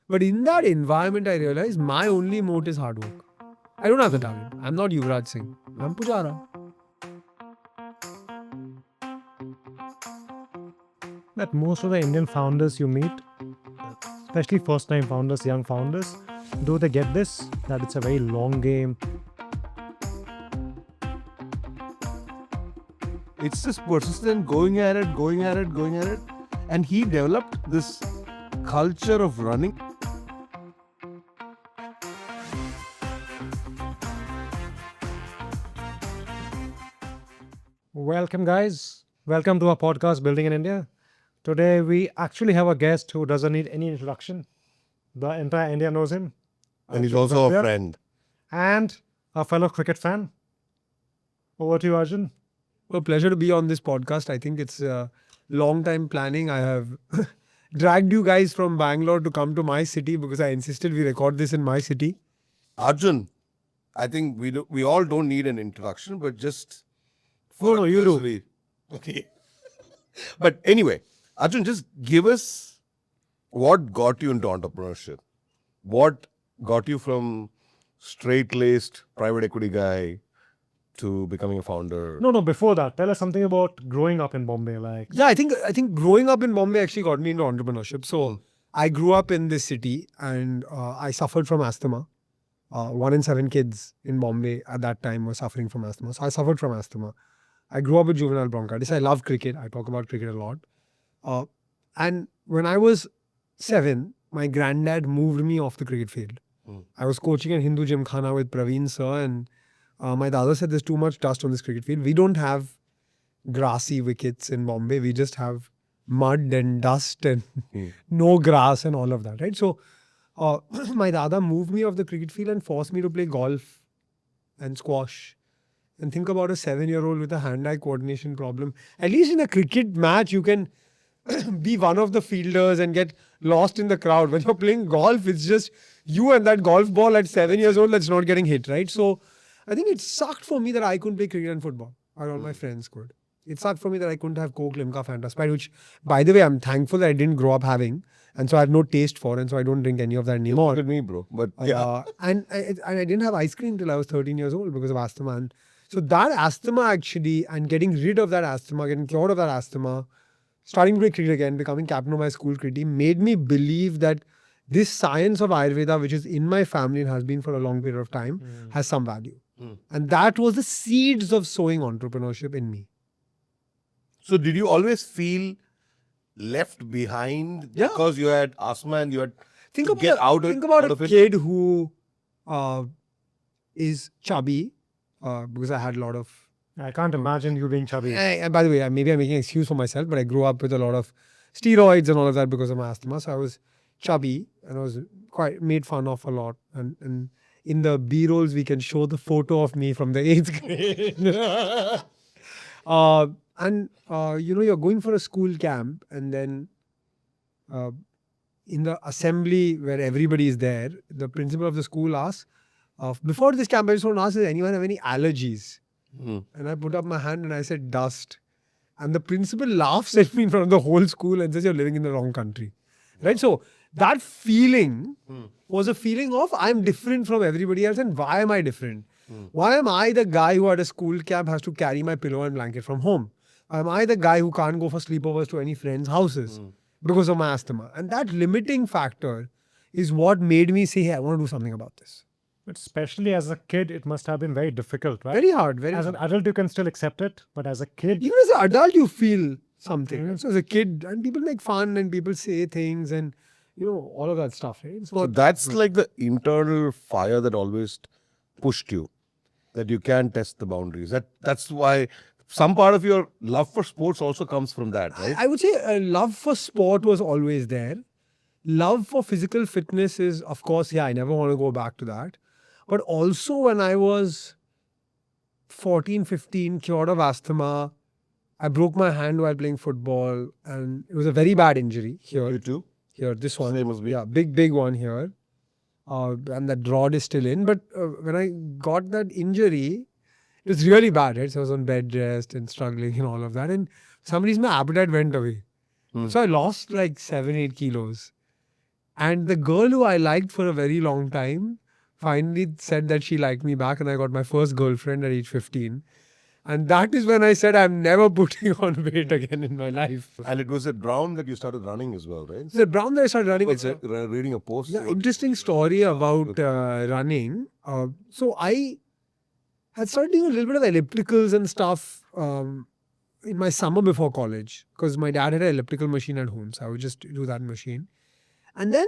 But in that environment, I realized my only moat is hard work. I don't have the talent. I'm not Yuvraj Singh. I'm Pujara. That most of the Indian founders you meet, especially first-time founders, young founders, do they get this? That it's a very long game. It's just persistent, going at it. And he developed this culture of running. Welcome, guys. Welcome to our podcast, Building in India. Today, we actually have a guest who doesn't need any introduction. The entire India knows him. And he's also a Vaidya. friend. And a fellow cricket fan. Over to you, Arjun. Well, pleasure to be on this podcast. I think it's a long time planning. I have dragged you guys from Bangalore to come to my city because I insisted we record this in my city. Arjun, I think we all don't need an introduction, but just... No, you do. Okay. But anyway, Arjun, just give us what got you into entrepreneurship. What got you from straight-laced private equity guy to becoming a founder? No, before that, tell us something about growing up in Bombay. Like, Yeah, I think growing up in Bombay actually got me into entrepreneurship. So I grew up in this city and I suffered from asthma. 1 in 7 kids in Bombay at that time were suffering from asthma. So I suffered from asthma. I grew up with juvenile bronchitis. I love cricket. I talk about cricket a lot. And when I was 7, my granddad moved me off the cricket field. I was coaching in Hindu Gymkhana with Praveen sir, and my dada said there's too much dust on this cricket field. We don't have grassy wickets in Bombay. We just have mud and dust and no grass and all of that, right? So my dada moved me off the cricket field and forced me to play golf and squash. And think about a 7-year-old with a hand-eye coordination problem. At least in a cricket match, you can be one of the fielders and get lost in the crowd. When you're playing golf, it's just you and that golf ball at 7 years old that's not getting hit, right? So I think it sucked for me that I couldn't play cricket and football, or all my friends could. It sucked for me that I couldn't have Coke, Limca, Fanta, Sprite, which, by the way, I'm thankful that I didn't grow up having. And so I have no taste for, and so I don't drink any of that anymore. Look at me, bro. But yeah. And I didn't have ice cream till I was 13 years old because of asthma. And so that asthma actually, and getting rid of that asthma, getting cured of that asthma, starting to play cricket again, becoming captain of my school cricket team, made me believe that this science of Ayurveda, which is in my family and has been for a long period of time, has some value. And that was the seeds of sowing entrepreneurship in me. So did you always feel left behind because you had asthma and you had Think to about, get out think about of a it? kid who is chubby, because I had a lot of... I can't imagine you being chubby. And by the way, maybe I'm making an excuse for myself, but I grew up with a lot of steroids and all of that because of my asthma. So I was chubby and I was quite made fun of a lot. And in the B-rolls, we can show the photo of me from the 8th grade. You're going for a school camp, and then in the assembly where everybody is there, the principal of the school asks, before this camp, I just want to ask, does anyone have any allergies? And I put up my hand and I said, dust. And the principal laughs at me in front of the whole school and says, you're living in the wrong country. Right? So that feeling was a feeling of, I'm different from everybody else, and why am I different? Why am I the guy who at a school camp has to carry my pillow and blanket from home? Am I the guy who can't go for sleepovers to any friends' houses because of my asthma? And that limiting factor is what made me say, hey, I want to do something about this. But especially as a kid, it must have been very difficult, right? Very hard. As an adult, you can still accept it, but as a kid, Even as an adult, you feel something. And so as a kid, and people make fun and people say things and, all of that stuff. Right? So that's like the internal fire that always pushed you, that you can test the boundaries. That's why some part of your love for sports also comes from that, right? I would say a love for sport was always there. Love for physical fitness is, of course, I never want to go back to that. But also when I was 14, 15, cured of asthma, I broke my hand while playing football, and it was a very bad injury here. You too? Here, this one. Same as me. Yeah, big one here. And that rod is still in. But when I got that injury, it was really bad, right? So I was on bed rest and struggling and all of that. And for some reason, my appetite went away. So I lost like 7-8 kilos. And the girl who I liked for a very long time finally said that she liked me back, and I got my first girlfriend at age 15. And that is when I said I'm never putting on weight again in my life. And it was at Brown that you started running as well, right? So Brown that I started running. Was it reading a post? Yeah, interesting story about running. So I had started doing a little bit of ellipticals and stuff in my summer before college, because my dad had an elliptical machine at home. So I would just do that machine. And then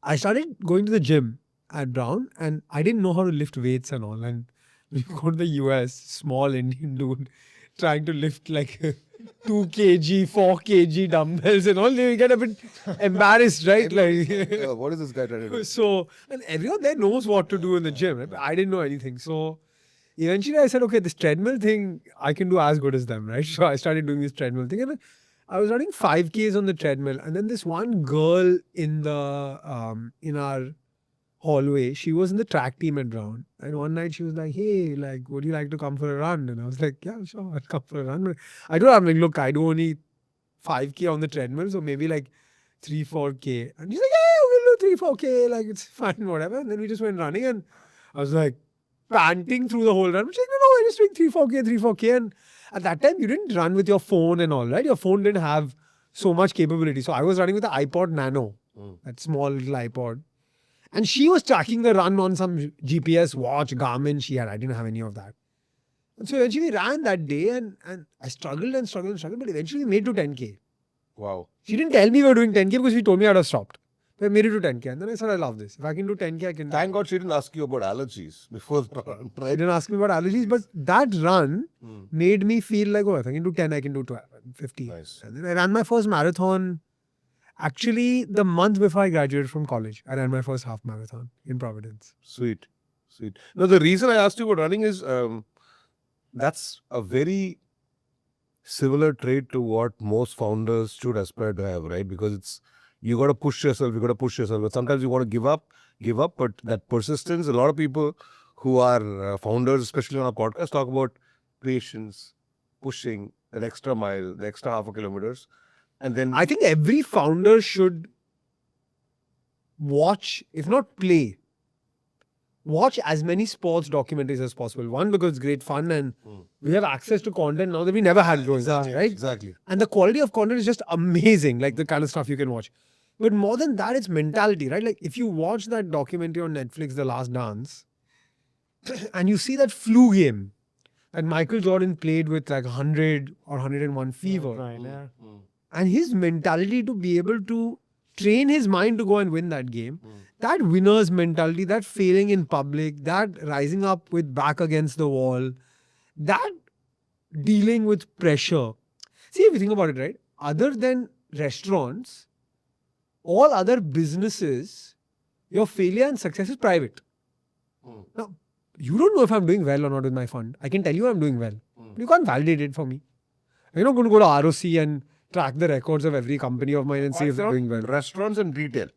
I started going to the gym at Brown, and I didn't know how to lift weights and all. And we go to the US, small Indian dude trying to lift like 2 kg, 4 kg dumbbells and all. You get a bit embarrassed, right? Like, what is this guy trying to do? so, and everyone there knows what to do in the gym. Right? But I didn't know anything. So eventually I said, okay, this treadmill thing, I can do as good as them, right? So I started doing this treadmill thing, and I was running 5Ks on the treadmill. And then this one girl in our hallway, she was in the track team at Brown. And one night she was like, hey, like, would you like to come for a run? And I was like, yeah, sure, I'll come for a run. But I told her, I'm like, look, I do only 5K on the treadmill, so maybe like 3-4K. And she's like, yeah, we'll do 3-4K, like it's fine, whatever. And then we just went running, and I was like panting through the whole run. She's like, no, we're just doing 3-4K. And at that time, you didn't run with your phone and all, right? Your phone didn't have so much capability. So I was running with the iPod Nano, that small little iPod. And she was tracking the run on some GPS watch, Garmin she had. I didn't have any of that. And so eventually we ran that day, and I struggled, but eventually we made to 10K. Wow. She didn't tell me we were doing 10K because she told me I'd have stopped. But I made it to 10K. And then I said, I love this. If I can do 10K, I can. Thank God she didn't ask you about allergies before the run. She didn't ask me about allergies, but that run made me feel like, oh, if I can do 10, I can do 12, 15. Nice. And then I ran my first marathon. Actually, the month before I graduated from college, I ran my first half marathon in Providence. Sweet. Now, the reason I asked you about running is that's a very similar trait to what most founders should aspire to have, right? Because it's, you got to push yourself, But sometimes you want to give up, but that persistence, a lot of people who are founders, especially on our podcast, talk about patience, pushing, that extra mile, the extra half a kilometers. And then I think every founder should watch, if not play, watch as many sports documentaries as possible. One, because it's great fun and we have access to content now that we never had growing up, right? Exactly. And the quality of content is just amazing, like the kind of stuff you can watch. But more than that, it's mentality, right? Like if you watch that documentary on Netflix, The Last Dance, and you see that flu game that Michael Jordan played with like 100 or 101 fever. Right, yeah. And his mentality to be able to train his mind to go and win that game, that winner's mentality, that failing in public, that rising up with back against the wall, that dealing with pressure. See, if you think about it, right? Other than restaurants, all other businesses, your failure and success is private. Now, you don't know if I'm doing well or not with my fund. I can tell you I'm doing well. But you can't validate it for me. You're not going to go to ROC and track the records of every company of mine and see if they're doing well. Restaurants and retail.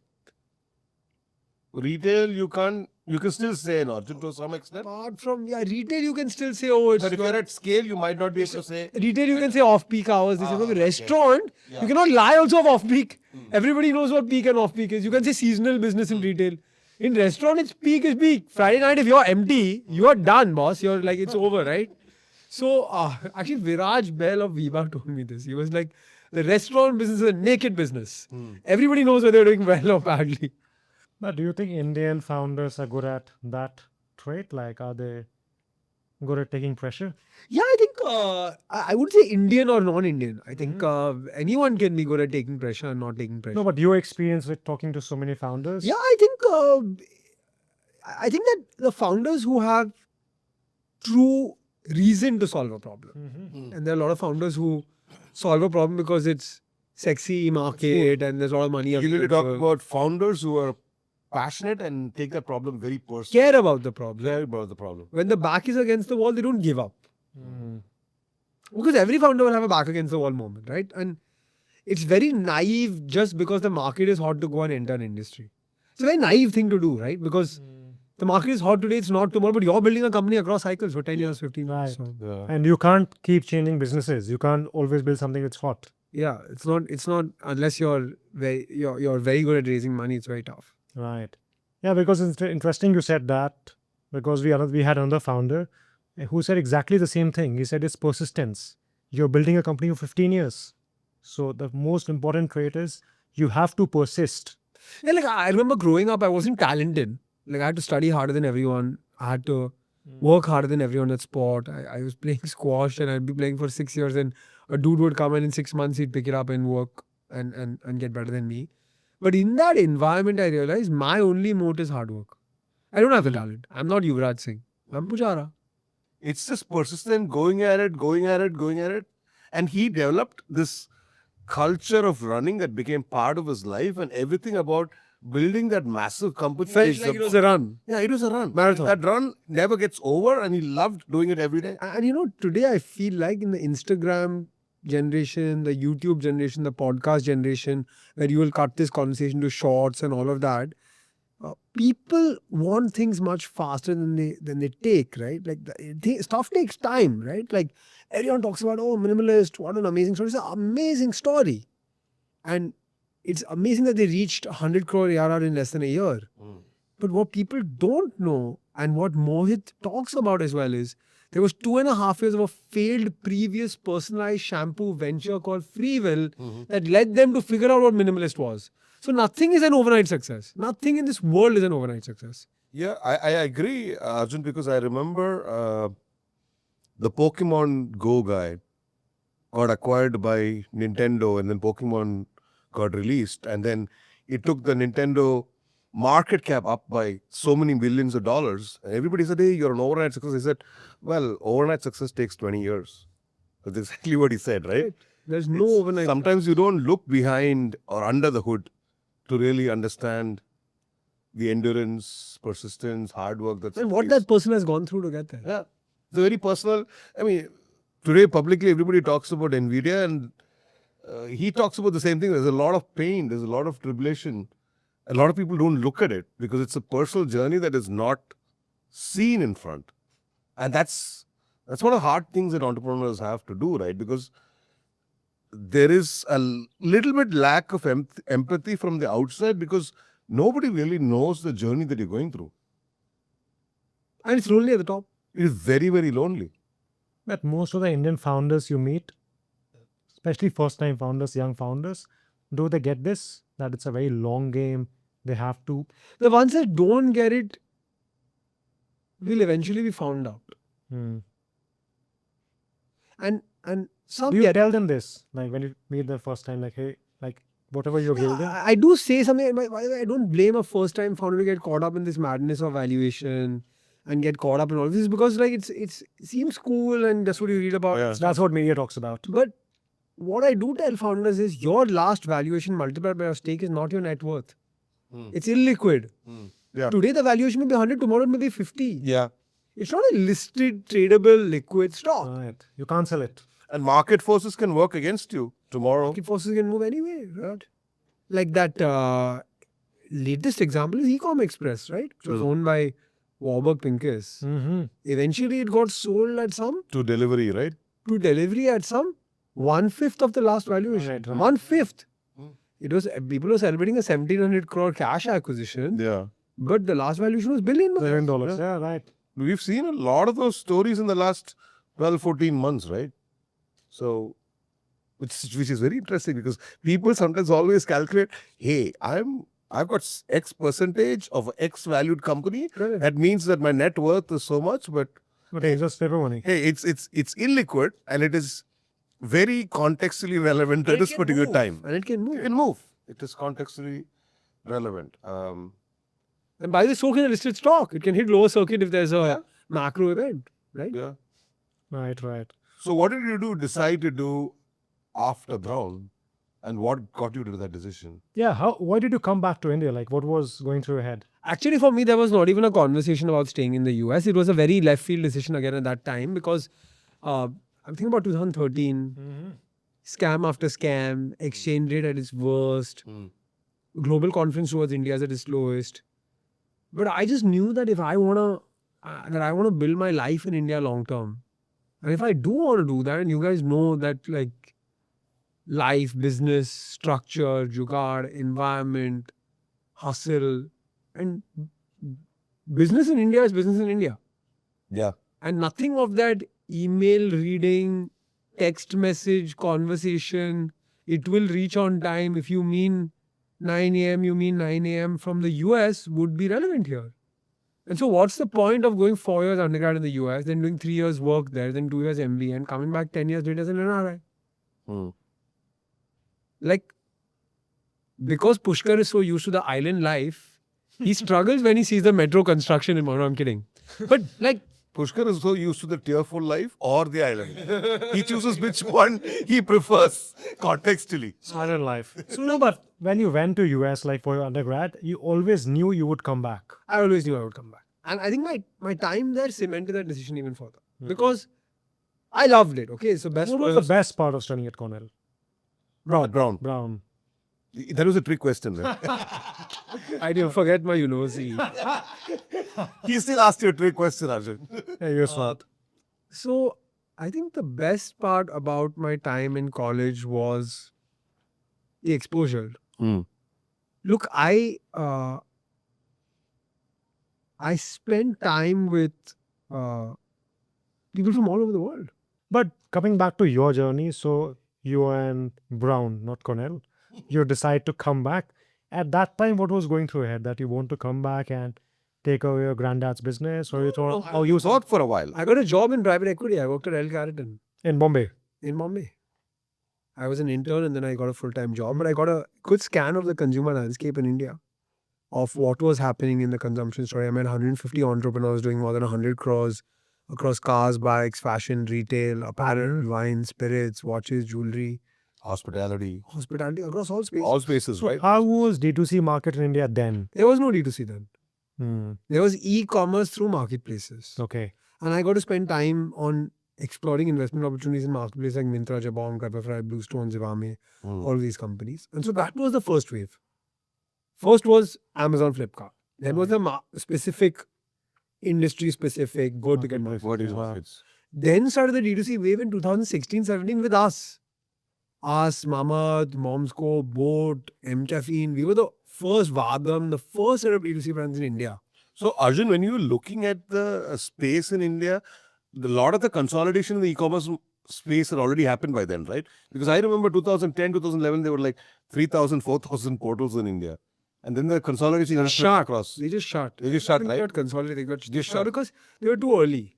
Retail, you can still say, Arjun, to some extent. Apart from, retail, you can still say, oh, it's But if you're at scale, you might not be able to say. Retail, you can say off-peak hours. This is a restaurant. You cannot lie also of off-peak. Everybody knows what peak and off-peak is. You can say seasonal business in retail. In restaurant, it's peak is peak. Friday night, if you're empty, you are done, boss. You're like, it's over, right? So, actually, Viraj Bell of Viva told me this. He was like, the restaurant business is a naked business. Everybody knows whether they're doing well or badly. But do you think Indian founders are good at that trait? Like, are they good at taking pressure? Yeah, I think, I would say Indian or non-Indian. I think anyone can be good at taking pressure and not taking pressure. No, but your experience with talking to so many founders? Yeah, I think that the founders who have true reason to solve a problem. And there are a lot of founders who solve a problem because it's sexy market and there's a lot of money. You need to talk about founders who are passionate and take that problem very personally. Care about the problem. Care about the problem. When the back is against the wall, they don't give up. Because every founder will have a back against the wall moment, right? And it's very naive just because the market is hot to go and enter an industry. It's a very naive thing to do, right? Because the market is hot today, it's not tomorrow, but you're building a company across cycles for 10 years, 15 years. Right. And you can't keep changing businesses. You can't always build something that's hot. Yeah, it's not unless you're very good at raising money. It's very tough. Right. Yeah, because it's interesting you said that, because we had another founder who said exactly the same thing. He said it's persistence. You're building a company for 15 years. So the most important trait is you have to persist. Yeah, like I remember growing up, I wasn't talented. Like I had to study harder than everyone. I had to work harder than everyone at sport. I was playing squash and I'd be playing for 6 years, and a dude would come in 6 months, he'd pick it up and work and get better than me. But in that environment, I realized my only moat is hard work. I don't have the talent. I'm not Yuvraj Singh. I'm Pujara. It's just persistent, going at it. And he developed this culture of running that became part of his life, and everything about building that massive company. Felt is like it was a run. Yeah, it was a run. Marathon. That run never gets over, and he loved doing it every day. And you know, today I feel like in the Instagram generation, the YouTube generation, the podcast generation, where you will cut this conversation to shorts and all of that, people want things much faster than they take, right? Like stuff takes time, right? Like everyone talks about, oh, minimalist, what an amazing story. It's an amazing story. And it's amazing that they reached 100 crore ARR in less than a year. But what people don't know, and what Mohit talks about as well, is there was 2.5 years of a failed previous personalized shampoo venture called Freewill that led them to figure out what minimalist was. So nothing is an overnight success. Nothing in this world is an overnight success. Yeah, I agree, Arjun, because I remember the Pokemon Go guy got acquired by Nintendo, and then Pokemon got released, and then it took the Nintendo market cap up by so many millions of dollars. And everybody said, hey, you're an overnight success. He said, well, overnight success takes 20 years. That's exactly what he said, right? There's no overnight. Sometimes you don't look behind or under the hood to really understand the endurance, persistence, hard work. And what that person has gone through to get there. Yeah. It's very personal. I mean, today publicly everybody talks about NVIDIA, and he talks about the same thing. There's a lot of pain. There's a lot of tribulation. A lot of people don't look at it because it's a personal journey that is not seen in front. And that's one of the hard things that entrepreneurs have to do, right? Because there is a little bit lack of empathy from the outside, because nobody really knows the journey that you're going through. And it's lonely at the top. It is very, very lonely. But most of the Indian founders you meet, especially first-time founders, young founders, do they get this? That it's a very long game. They have to. The ones that don't get it will eventually be found out. And some Do you get tell them this? Like when you meet them first time, like, hey, like whatever you're building? I do say something. By the way, I don't blame a first-time founder to get caught up in this madness of valuation and get caught up in all this, because like it seems cool and that's what you read about. Yeah. That's what media talks about. But what I do tell founders is your last valuation multiplied by your stake is not your net worth. It's illiquid. Yeah. Today the valuation may be 100, tomorrow it may be 50. Yeah. It's not a listed, tradable, liquid stock. Right. You can't sell it. And market forces can work against you tomorrow. Market forces can move anyway, right? Like that latest example is Ecom Express, right? Which was owned by Warburg Pincus. Eventually it got sold at some To delivery, right? to delivery at some 1/5 of the last valuation. Right, right. 1/5. It was, people were celebrating a 1,700 crore cash acquisition, Yeah. but the last valuation was billion. $7. Yeah, right. We've seen a lot of those stories in the last 12, 14 months, right? So, which is very interesting, because people sometimes always calculate, hey, I've got X percentage of X valued company. Correct. That means that my net worth is so much, but But hey, just paper money. hey, it's illiquid, and it is very contextually relevant at It this can particular move, time. And it can move. It can move. It is contextually relevant. And by the so can a listed stock. It can hit lower circuit if there's a macro event, right? Yeah. Right, right. So what did you decide to do after Brown, and what got you to that decision? Yeah, why did you come back to India? Like what was going through your head? Actually, for me, there was not even a conversation about staying in the US. It was a very left field decision again at that time, because I'm thinking about 2013, scam after scam, exchange rate at its worst, global confidence towards India is at its lowest. But I just knew that if I want to build my life in India long term, and if I do want to do that, and you guys know that, like, life, business, structure, jugaad, environment, hustle. And business in India is business in India. Yeah. And nothing of that email reading, text message, conversation, it will reach on time. If you mean 9 a.m., you mean 9 a.m. from the US would be relevant here. And so what's the point of going 4 years undergrad in the US, then doing 3 years work there, then 2 years MBA and coming back 10 years later as an NRI? Hmm. Like, because Pushkar is so used to the island life, he struggles when he sees the metro construction in Mano. I'm kidding. But like, Pushkar is so used to the tearful life or the island. He chooses which one he prefers contextually. Island life. So no, but when you went to US like for your undergrad, you always knew you would come back. I always knew I would come back. And I think my time there cemented that decision even further. Because I loved it. Okay, so best What was the best part of studying at Cornell? Brown. Brown. That was a trick question. Right? I didn't forget my university. He still asked you a trick question, Arjun. Yeah, you're smart. So I think the best part about my time in college was the exposure. Look, I spent time with people from all over the world. But coming back to your journey, so you and Brown, not Cornell, you decide to come back. At that time, what was going through your head that you want to come back and take over your granddad's business, or you thought, Oh, you thought for a while. I got a job in private equity. I worked at L. Carrington in Bombay? in Bombay. I was an intern and then I got a full-time job. But I got a good scan of the consumer landscape in India, of what was happening in the consumption story. I met 150 entrepreneurs doing more than 100 crores across cars, bikes, fashion, retail, apparel, wine, spirits, watches, jewelry, Hospitality. hospitality, across all spaces. All spaces, So right? how was D2C market in India then? There was no D2C then. Hmm. There was e-commerce through marketplaces. Okay. And I got to spend time on exploring investment opportunities in marketplaces like Myntra, Jabong, Pepperfry, Bluestone, Zivame, all these companies. And so that was the first wave. First was Amazon, Flipkart. Then was the specific, industry-specific, go to get What is Wow. it? Then started the D2C wave in 2016-17 with us. Us, Mamad, Momsco, Boat, M-Caffeine. We were the first Vadam, the first set of D2C brands in India. So, Arjun, when you were looking at the space in India, a lot of the consolidation in the e-commerce space had already happened by then, right? Because I remember 2010, 2011, there were like 3,000, 4,000 portals in India. And then the consolidation got Shut. across. They just shut. They just shut, They right? got consolidated. They got Just shut shut. because they were too early.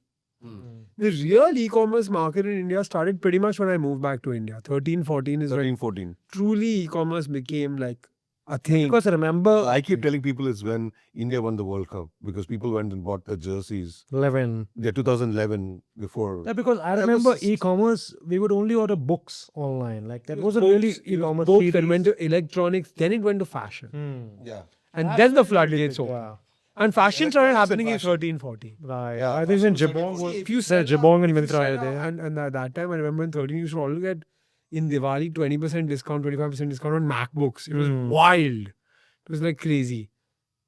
The real e-commerce market in India started pretty much when I moved back to India. 13, 14 is when 13, 14. truly e-commerce became like a thing. Because remember, I keep telling people it's when India won the World Cup because people went and bought the jerseys. 11. Yeah, 2011 before. Yeah, because I That remember was- e-commerce, we would only order books online. Like that wasn't Books, really it was e-commerce. books, then CDs. went to electronics, then it went to fashion. Yeah. And then the floodgates opened. Yeah. And fashion started happening in fashion. 13, 14. Right. Yeah, I think in Jabong was If you said sell Jabong and if you Myntra sell are there. And at that time, I remember in 13, you used to always get in Diwali 20% discount, 25% discount on MacBooks. It was wild. It was like crazy.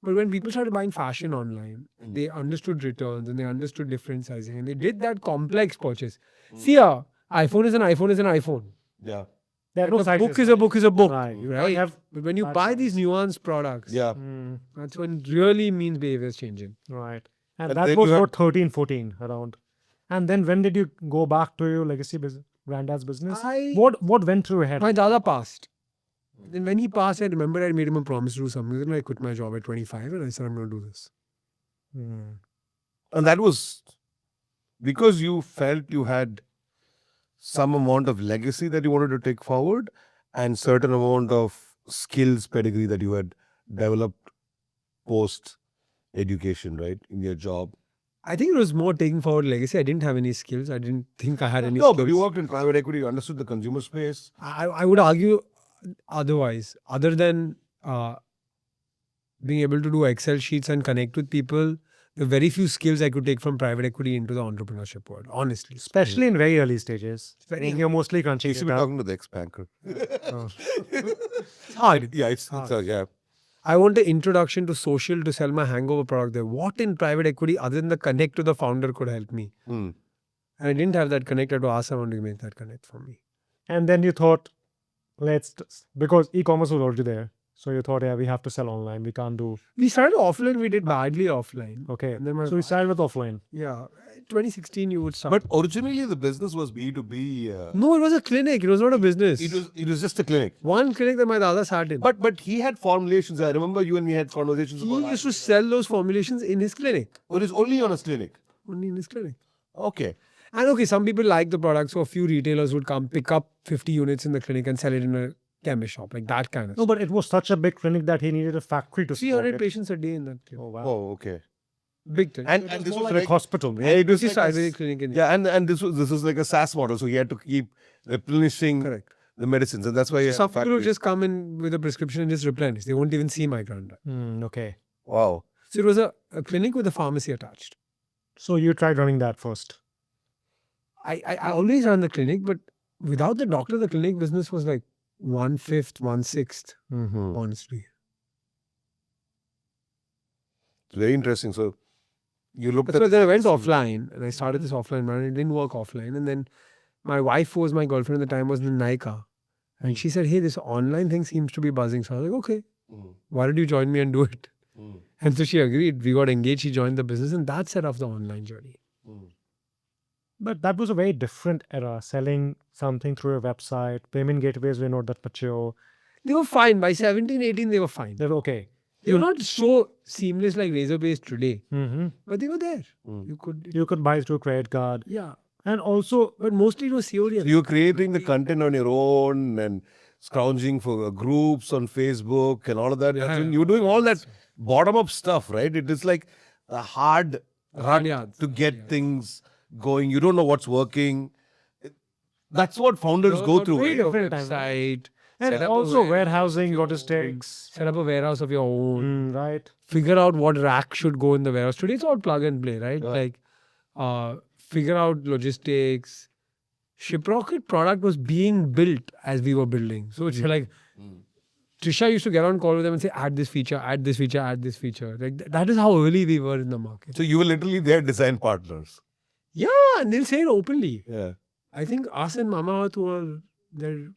But when people started buying fashion online, they understood returns and they understood different sizing and they did that complex purchase. See, iPhone is an iPhone is an iPhone. Yeah. There are no A sizes. book is a book is a book. Right. You Right? have But when you large buy these nuanced products, Yeah. that's when really means behavior is changing. right. And And that then was you for have- 13, 14 around. And then when did you go back to your legacy business, granddad's business? What went through your head? My dada passed. Then when he passed, I remember I made him a promise to do something. Then I quit my job at 25 and I said, I'm going to do this. Hmm. And that was because you felt you had some amount of legacy that you wanted to take forward and certain amount of skills pedigree that you had developed post education, right, in your job. I think it was more taking forward legacy. I didn't have any skills. I didn't think I had any No, skills. but you worked in private equity, you understood the consumer space. I would argue otherwise, other than being able to do Excel sheets and connect with people, there are very few skills I could take from privite equity into the entrepreneurship world, honestly. Especially in very early stages. very When you're mostly You crunching should it be up. talking to the ex-banker. It's hard. Yeah, it's yeah. I want an introduction to social to sell my hangover product there. What in private equity, other than the connect to the founder, could help me? Hmm. And I didn't have that connect. I had to ask someone to make that connect for me. And then you thought, because e-commerce was already there. So you thought, yeah, we have to sell online. We can't do. We started offline. We did badly offline. Okay. And then So we started with offline. yeah, 2016 you would start. But originally the business was B2B. No, it was a clinic. It was not a business. It was just a clinic. One clinic that my dada sat in. But he had formulations. I remember you and me had conversations he about used to sell those formulations in his clinic. Or it's only on his clinic. Only in his clinic. Okay. And okay, some people like the product, so a few retailers would come pick up 50 units in the clinic and sell it in a chemist shop, like that kind of No, but it was such a big clinic that he needed a factory to support 300 it. patients a day in that clinic. Oh wow. Oh, okay. Big thing. And It this was more was like like a hospital. Yeah, it was Just like Ayurvedic clinic in and this was like a SaaS model, so he had to keep replenishing Correct. the medicines, and that's why he had Some a people will factory. just come in with a prescription and just replenish. They won't even see my granddad. Okay. Wow. So it was a clinic with a pharmacy attached. So you tried running that first. I always run the clinic, but without the doctor, the clinic business was like 1/5, 1/6, honestly. It's very interesting. So you looked So at then I went offline and I started this offline brand. It didn't work offline. And then my wife, who was my girlfriend at the time, was in Nykaa. And she said, hey, this online thing seems to be buzzing. So I was like, okay, why don't you join me and do it? And so she agreed. We got engaged. She joined the business and that set off the online journey. But that was a very different era, selling something through a website. Payment gateways were not that mature. They were fine. By 17, 18, they were fine. They were okay. They were not so seamless like Razorpay today, Mm-hmm. but they were there. You could buy through credit card. Yeah. And also, But mostly it was COD. So you're creating the content on your own and scrounging for groups on Facebook and all of that. Yeah. You're doing all that bottom-up stuff, right? It is like a hard run yards. to get things going. You don't know what's working. That's what founders go through. very Right? different time. Website. and set up a also warehouse warehousing, of your logistics. Set up a warehouse of your own. Right. Figure out what rack should go in the warehouse. Today it's all plug and play, right? Yeah. Like, figure out logistics. Shiprocket product was being built as we were building. So it's like, Trisha used to get on call with them and say, add this feature, add this feature, add this feature. Like that is how early we were in the market. So you were literally their design partners. Yeah, and they'll say it openly. Yeah. I think us and Mama Earth were their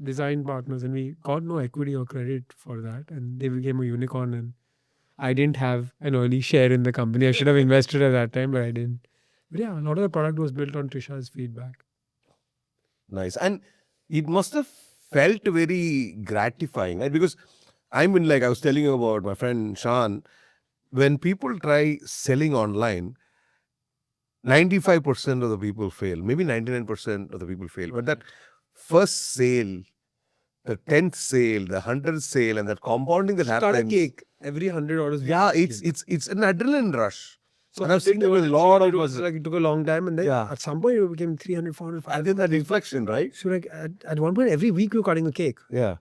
design partners, and we got no equity or credit for that. And they became a unicorn, and I didn't have an early share in the company. I should have invested at that time, but I didn't. But yeah, a lot of the product was built on Trisha's feedback. Nice. And it must have felt very gratifying, right? Because I mean, like I was telling you about my friend Shan, when people try selling online, 95% of the people fail, maybe 99% of the people fail. But that first sale, the 10th sale, the 100th sale, and that compounding that Start a happens. cake every $100. Yeah, it's an adrenaline rush. So And I've seen there was a lot of it took a long time, and then Yeah. at some point it became 300, 400, and then that inflection, right? So like at one point every week we were cutting a cake, Yeah.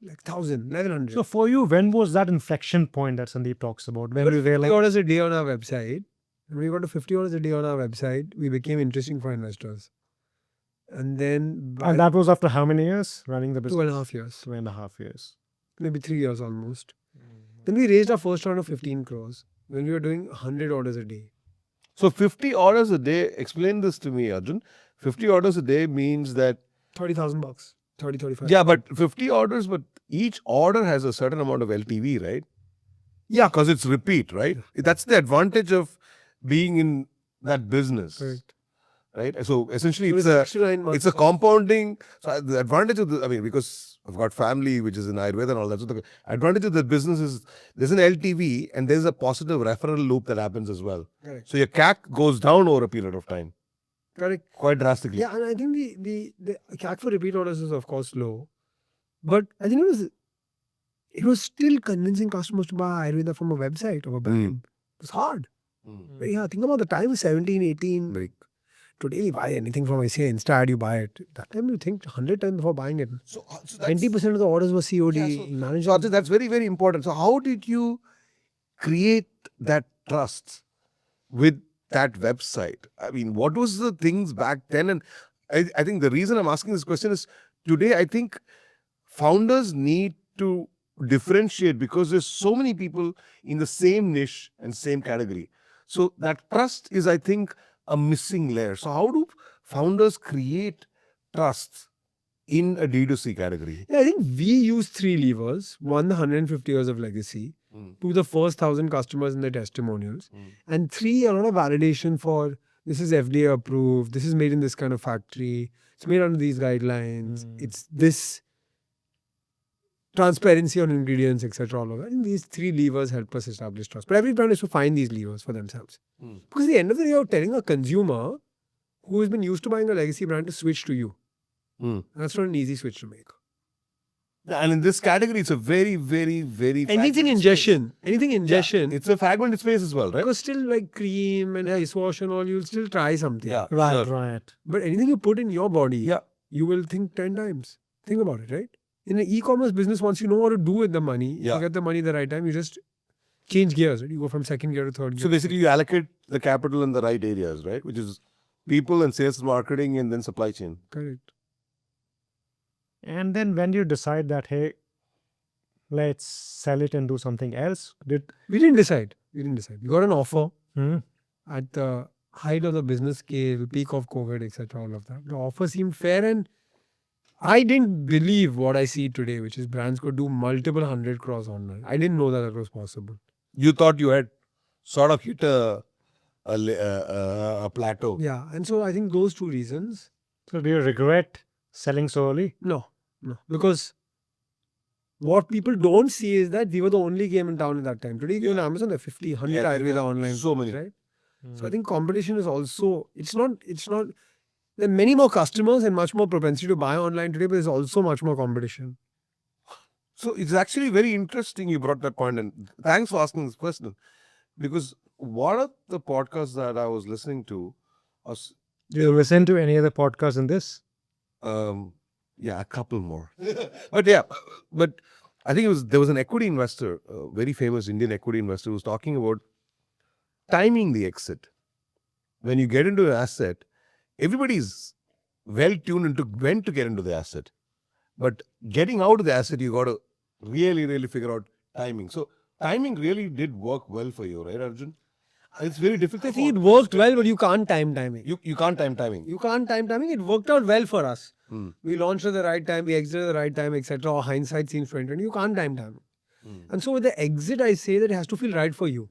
like 1,000, 1,100. So for you, when was that inflection point that Sandeep talks about? When we 50 realized, orders a day on our website. When we got to 50 orders a day on our website, we became interesting for investors. And then by and that was after how many years running the business? 2.5 years, 2.5 years. maybe 3 years almost. Then we raised our first round of 15 crores when we were doing 100 orders a day. So 50 orders a day, explain this to me, Arjun. 50 orders a day means that 30,000 bucks, 30, 35. yeah, but 50 orders, but each order has a certain amount of LTV, right? Yeah, because it's repeat, right? That's the advantage of being in that business, Correct. right? So essentially, So it's it's a 69 months. it's a compounding. So the advantage of the, I mean, because I've got family which is in Ayurveda and all that. So the advantage of the business is there's an LTV and there's a positive referral loop that happens as well. Correct. So your CAC goes down over a period of time, Correct. quite drastically. Yeah, and I think the CAC for repeat orders is of course low, but I think it was still convincing customers to buy Ayurveda from a website or a brand. It was hard. But yeah, think about the time was 17, 18. Like, today we buy anything from say Insta ad, you buy it. That time you think 100 times before buying it. So 20% of the orders were COD. Managed So Arjun, that's very, very important. So how did you create that trust with that website? I mean, what was the things back then? And I think the reason I'm asking this question is today I think founders need to differentiate because there's so many people in the same niche and same category. So that trust is, I think, a missing layer. So how do founders create trust in a D2C category? Yeah, I think we use 3 levers. One, the 150 years of legacy. Two, the first 1,000 customers and their testimonials. And 3, a lot of validation for this is FDA approved, this is made in this kind of factory, it's made under these guidelines, it's this transparency on ingredients, etc. All of that. And these 3 levers help us establish trust. But every brand has to find these levers for themselves. Because at the end of the day, you're telling a consumer who has been used to buying a legacy brand to switch to you. And that's not an easy switch to make. And in this category, it's a very, very, very Anything ingestion. It's a fragmented space as well, right? Because still like cream and ice wash and all, you'll still try something. Yeah, Right, sure. right. But anything you put in your body, Yeah. you will think 10 times. Think about it, right? In an e-commerce business, once you know what to do with the money, Yeah. you get the money the right time, you just change gears, right? You go from second gear to third gear. So basically, you allocate the capital in the right areas, right? Which is people and sales, marketing, and then supply chain. Correct. And then when you decide that, hey, let's sell it and do something else, We didn't decide. We got an offer Hmm. at the height of the business scale, peak of COVID, etc. All of that. The offer seemed fair, and I didn't believe what I see today, which is brands could do multiple 100 crores online. I didn't know that was possible. You thought you had sort of hit a plateau. Yeah, and so I think those 2 reasons. So do you regret selling so early? No, because what people don't see is that we were the only game in town at that time. Today, you on Amazon, there are 50, 100 Yeah, Ayurveda online. so many. Right? So I think competition is also, it's not, there are many more customers and much more propensity to buy online today, but there's also much more competition. So it's actually very interesting you brought that point, and thanks for asking this question. Because one of the podcasts that I was listening to was, Do you listen to any other podcast in this? yeah, a couple more. but I think there was an equity investor, a very famous Indian equity investor, who was talking about timing the exit. When you get into an asset, everybody's well tuned into when to get into the asset. But getting out of the asset, you got to really, really figure out timing. So timing really did work well for you, right, Arjun? It's very difficult. I think it worked well, but you can't time timing. You can't time timing. You can't time timing. It worked out well for us. Hmm. We launched at the right time, we exited at the right time, etc. Or hindsight seems 2020. You can't time timing. And so with the exit, I say that it has to feel right for you.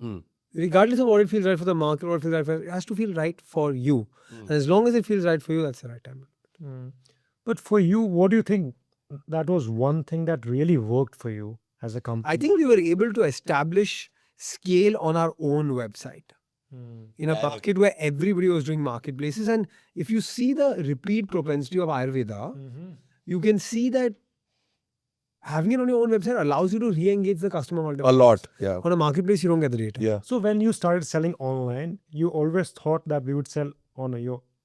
Hmm. Regardless of what it feels right for the market, what it feels right for, it has to feel right for you. And as long as it feels right for you, that's the right time. But for you, what do you think that was one thing that really worked for you as a company? I think we were able to establish scale on our own website in a market where everybody was doing marketplaces. And if you see the repeat propensity of Ayurveda, you can see that having it on your own website allows you to re-engage the customer multiple A lot, times. yeah. On a marketplace, you don't get the data. Yeah. So when you started selling online, you always thought that we would sell on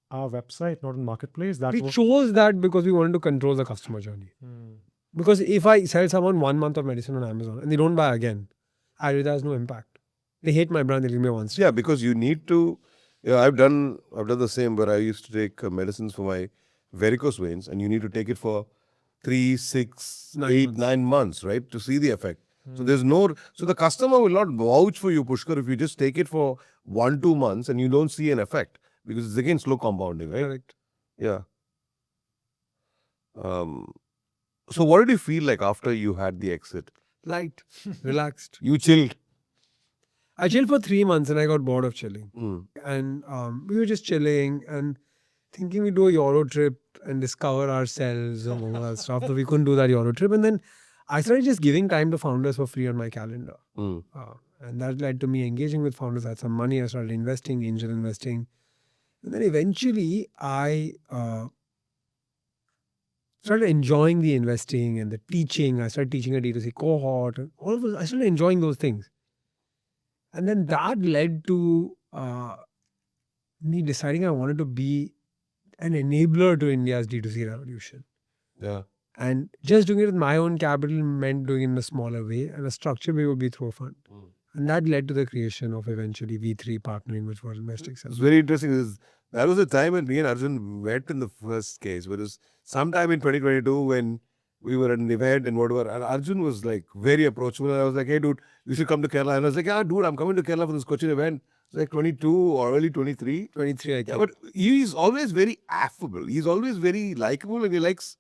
our website, not on marketplace. That We was chose that because we wanted to control the customer journey. Because if I sell someone 1 month of medicine on Amazon and they don't buy again, Ayurveda has no impact. They hate my brand, they leave me once. Yeah, because you need to. Yeah, I've done the same, where I used to take medicines for my varicose veins, and you need to take it for 3, 6, 8, 9 months, right, to see the effect. So there's no. So the customer will not vouch for you, Pushkar, if you just take it for 1, 2 months and you don't see an effect, because it's again slow compounding, right? Correct. Yeah. So what did you feel like after you had the exit? Light, relaxed. You chilled. I chilled for 3 months and I got bored of chilling. Mm. And we were just chilling and thinking we'd do a Euro trip and discover ourselves and all that stuff. But we couldn't do that Euro trip. And then I started just giving time to founders for free on my calendar. Mm. And that led to me engaging with founders. I had some money. I started investing, angel investing. And then eventually I started enjoying the investing and the teaching. I started teaching a D2C cohort. And all of those, I started enjoying those things. And then that led to me deciding I wanted to be an enabler to India's D2C revolution. Yeah. And just doing it with my own capital meant doing it in a smaller way, and a structured way would be through a fund. And that led to the creation of eventually V3 partnering, which was Investing It's Cell. very interesting. That was the time when me and Arjun met in the first case. It was sometime in 2022 when we were at an event and whatever. And Arjun was like very approachable. And I was like, hey, dude, you should come to Kerala. And I was like, yeah, dude, I'm coming to Kerala for this coaching event. It's like 22 or early 23. 23, I Yeah, think. but he's always very affable. He's always very likable and he likes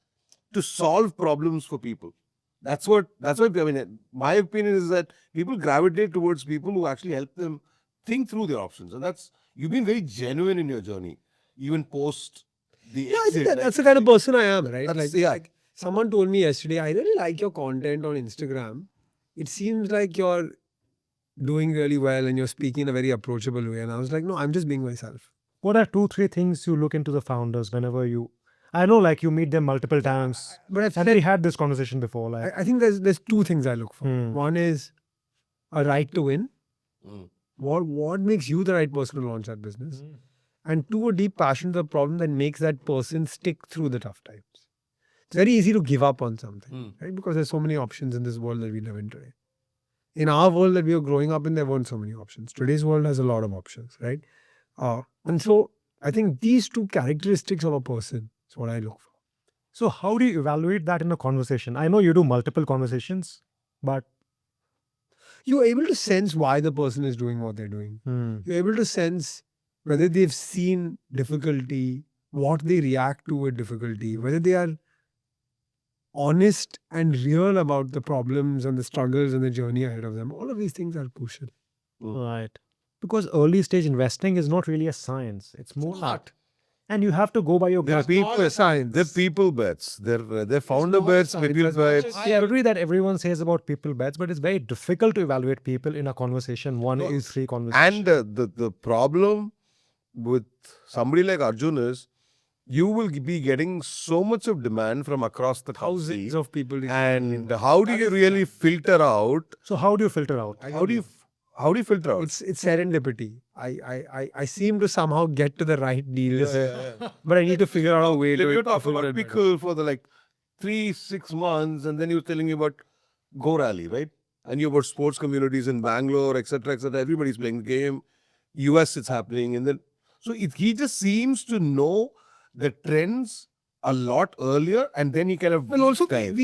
to solve problems for people. That's what I mean. My opinion is that people gravitate towards people who actually help them think through their options. And you've been very genuine in your journey, even post the Yeah, I exit. think that's the kind of person I am, right? That's- Like, yeah. like someone told me yesterday, I really like your content on Instagram. It seems like you're doing really well and you're speaking in a very approachable way. And I was like, no, I'm just being myself. What are 2-3 things you look into the founders whenever you? I know, like you meet them multiple times, But I've and we had this conversation before. Like, I think there's two things I look for. Hmm. One is a right to win. Mm. What makes you the right person to launch that business? Hmm. And two, a deep passion for the problem that makes that person stick through the tough times. It's very easy to give up on something, Mm. right? Because there's so many options in this world that we live in today. In our world that we were growing up in, there weren't so many options. Today's world has a lot of options, right? And so I think these two characteristics of a person is what I look for. so how do you evaluate that in a conversation? I know you do multiple conversations, but You're able to sense why the person is doing what they're doing. You're able to sense whether they've seen difficulty, what they react to with difficulty, whether they are honest and real about the problems and the struggles and the journey ahead of them. All of these things are crucial. right, because early stage investing is not really a science; it's more art, and you have to go by your They're gut. people, science. they're people bets. They're founder not bets, science, people it's not bets. just- I agree that everyone says about people bets, but it's very difficult to evaluate people in a conversation. One is 3 conversations. And the problem with somebody like Arjun is you will be getting so much of demand from across the country. Thousands of people. And how do you really filter out? So how do you filter out? How do you filter out? It's serendipity. I seem to somehow get to the right deals, but I need to figure out a way to. You're talking afford about it better. pickle for the like 3-6 months, and then you're telling me about Go Rally, right? And you're about sports communities in Bangalore, etc., etc. Everybody's playing the game. US, it's happening, and then he just seems to know the trends a lot earlier, and then he kind of And also, dive.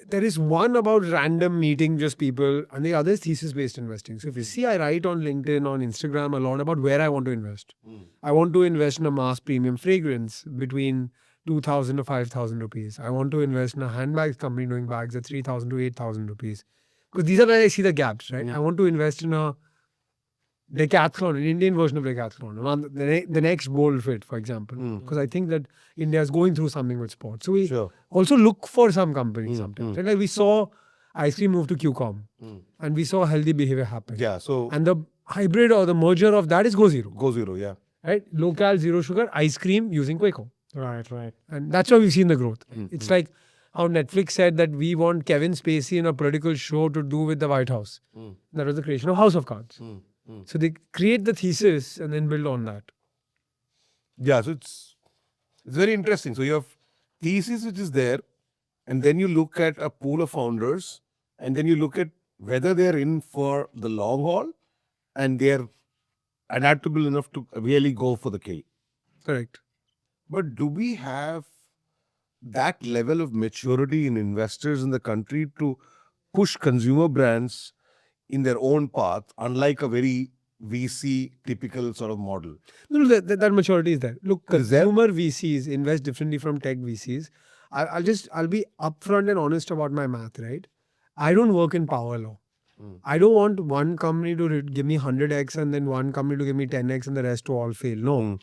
there is one about random meeting just people, and the other is thesis-based investing. So if you see, I write on LinkedIn, on Instagram a lot about where I want to invest. I want to invest in a mass premium fragrance between 2,000 to 5,000 rupees. I want to invest in a handbags company doing bags at 3,000 to 8,000 rupees. Because these are where I see the gaps, right? I want to invest in a decathlon, an Indian version of decathlon, the next bold fit, for example. Because I think that India is going through something with sports. So we Sure. also look for some companies sometimes. Like we saw ice cream move to QCOM, and we saw healthy behavior happen. Yeah, so And the hybrid or the merger of that is Go Zero, Go Zero, yeah. right? Local zero sugar ice cream using Quaco. Right, right. And that's why we've seen the growth. It's like how Netflix said that we want Kevin Spacey in a political show to do with the White House. That was the creation of House of Cards. So they create the thesis and then build on that. Yeah, so it's very interesting. So you have thesis which is there, and then you look at a pool of founders, and then you look at whether they're in for the long haul and they're adaptable enough to really go for the kill. Correct. But do we have that level of maturity in investors in the country to push consumer brands in their own path, unlike a very VC typical sort of model? No, that maturity is there. Look, consumer VCs invest differently from tech VCs. I'll be upfront and honest about my math, right? I don't work in power law. I don't want one company to give me 100x and then one company to give me 10x and the rest to all fail. No.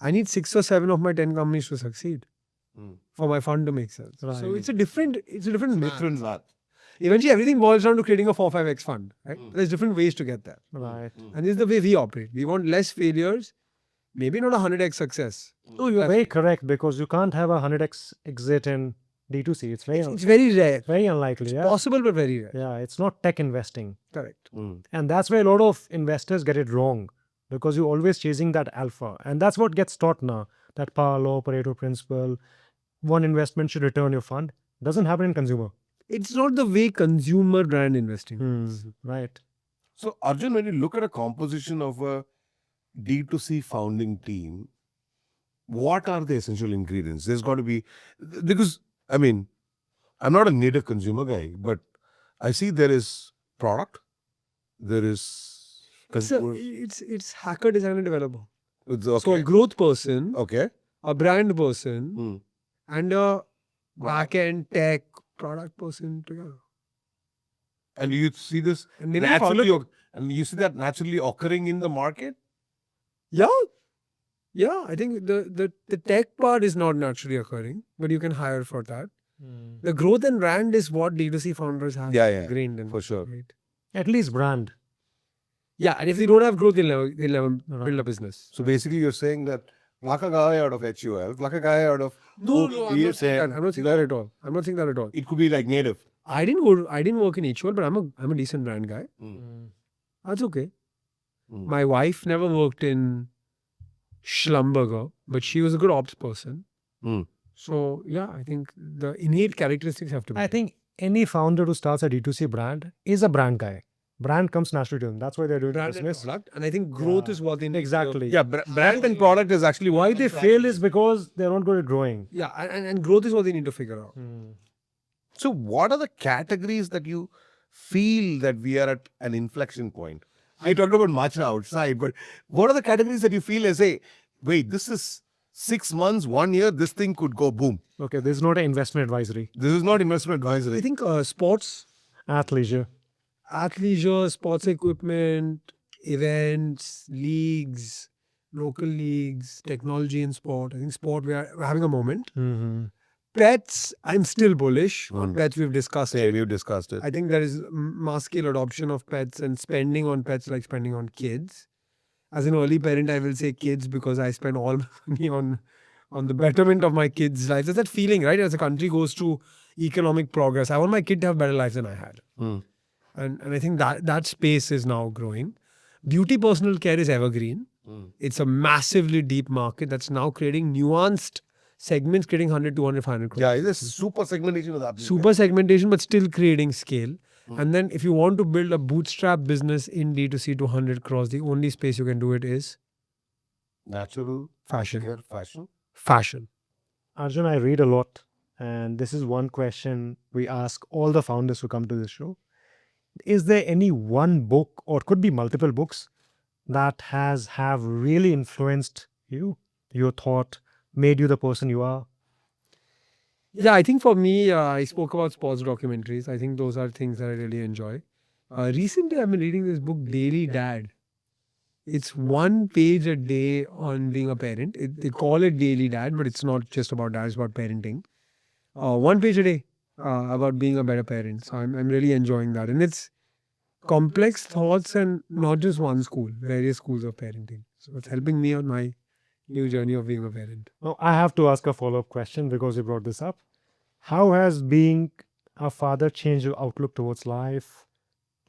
I need 6 or 7 of my 10 companies to succeed for my fund to make sense. So Right. it's a different math. Different math. Eventually, everything boils down to creating a 4-5x fund. Right? There's different ways to get there. Right. And this is the way we operate. We want less failures, maybe not a 100x success. No, you're very correct, because you can't have a 100x exit in D2C. It's It's very rare. very unlikely. Yeah. Possible, but very rare. Yeah, it's not tech investing. Correct. And that's where a lot of investors get it wrong, because you're always chasing that alpha. And that's what gets taught now, that power law, Pareto principle, one investment should return your fund. Doesn't happen in consumer. It's not the way consumer brand investing works. Right. So, Arjun, when you look at a composition of a D2C founding team, what are the essential ingredients? There's got to be, because, I mean, I'm not a native consumer guy, but I see there is product, there is So it's hacker, designer, developer. it's So a okay. growth person, Okay. a brand person, Hmm. and a back-end tech product person together. And you see this And maybe the founder- naturally, and you see that naturally occurring in the market. Yeah. Yeah, I think the tech part is not naturally occurring, but you can hire for that. The growth and brand is what D2C founders have Yeah. ingrained in. For sure. Right? At least brand. Yeah, and if they don't have growth, they'll never build a business. So basically, you're saying that pluck a guy out of HUL, pluck a guy out of No, I'm not saying that. I'm not saying that at all. I'm not saying that at all. It could be like native. I didn't work in HUL, but I'm a decent brand guy. That's okay. Mm. My wife never worked in Schlumberger, but she was a good ops person. Mm. So yeah, I think the innate characteristics have to be. I think any founder who starts a D2C brand is a brand guy. Brand comes naturally to them. That's why they're doing brand and business. product, and I think growth Yeah. is what they need. Exactly. Yeah, brand and product is actually Why they fail is because they're not good at growing. Yeah, and growth is what they need to figure out. So, what are the categories that you feel that we are at an inflection point? I talked about matcha outside, but what are the categories that you feel as a wait, this is 6 months, 1 year, this thing could go boom. Okay, this is not an investment advisory. This is not investment I advisory. think sports, Athleisure. athleisure, sports equipment, events, leagues, local leagues, technology and sport. I think sport, we're having a moment. Pets, I'm still bullish on pets. We've discussed it. Say, we've discussed it. I think there is mass scale adoption of pets and spending on pets like spending on kids. As an early parent, I will say kids because I spend all my money on the betterment of my kids' lives. There's that feeling, right? As a country goes through economic progress, I want my kid to have better lives than I had. Mm. And I think that space is now growing. Beauty personal care is evergreen. It's a massively deep market that's now creating nuanced segments, creating 100, 200, 500 crores. Yeah, it's a super segmentation of that. Super segmentation, but still creating scale. And then if you want to build a bootstrap business in D2C to 100 crores, the only space you can do it is Natural fashion. hair, fashion. Fashion. Arjun, I read a lot, and this is one question we ask all the founders who come to this show. Is there any one book, or could be multiple books, that have really influenced you, your thought, made you the person you are? Yeah, I think for me, I spoke about sports documentaries. I think those are things that I really enjoy. Recently, I've been reading this book, Daily Dad. It's 1 page a day on being a parent. They call it Daily Dad, but it's not just about dad, it's about parenting. 1 page a day about being a better parent. So I'm really enjoying that. And it's complex thoughts and not just one school, various schools of parenting. So it's helping me on my new journey of being a parent. Now, I have to ask a follow-up question because you brought this up. How has being a father changed your outlook towards life,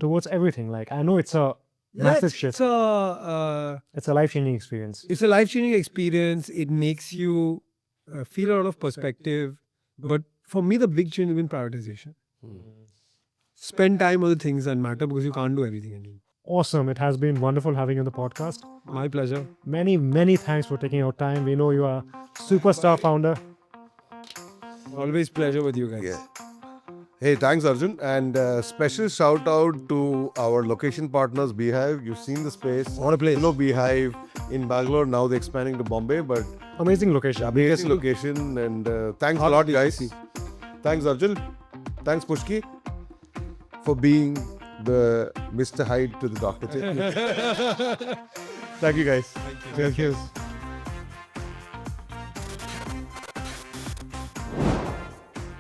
towards everything? Like, I know it's a massive shift. It's a life-changing experience. It's a life-changing experience. It makes you feel a lot of perspective. But for me, the big change has been prioritization. Spend time on the things that matter because you can't do everything anymore. Awesome. It has been wonderful having you on the podcast. My pleasure. Many, many thanks for taking your time. We know you are a superstar founder. Always pleasure with you guys. Yeah. Hey, thanks, Arjun. And special shout out to our location partners, Beehive. You've seen the space. What a place. You know Beehive in Bangalore. Now they're expanding to Bombay, but Amazing location. biggest location. And thanks a lot, guys. Thanks, Arjun. Thanks, Pushki, for being the Mr. Hyde to the Dr. J. Thank you, guys. Thank you.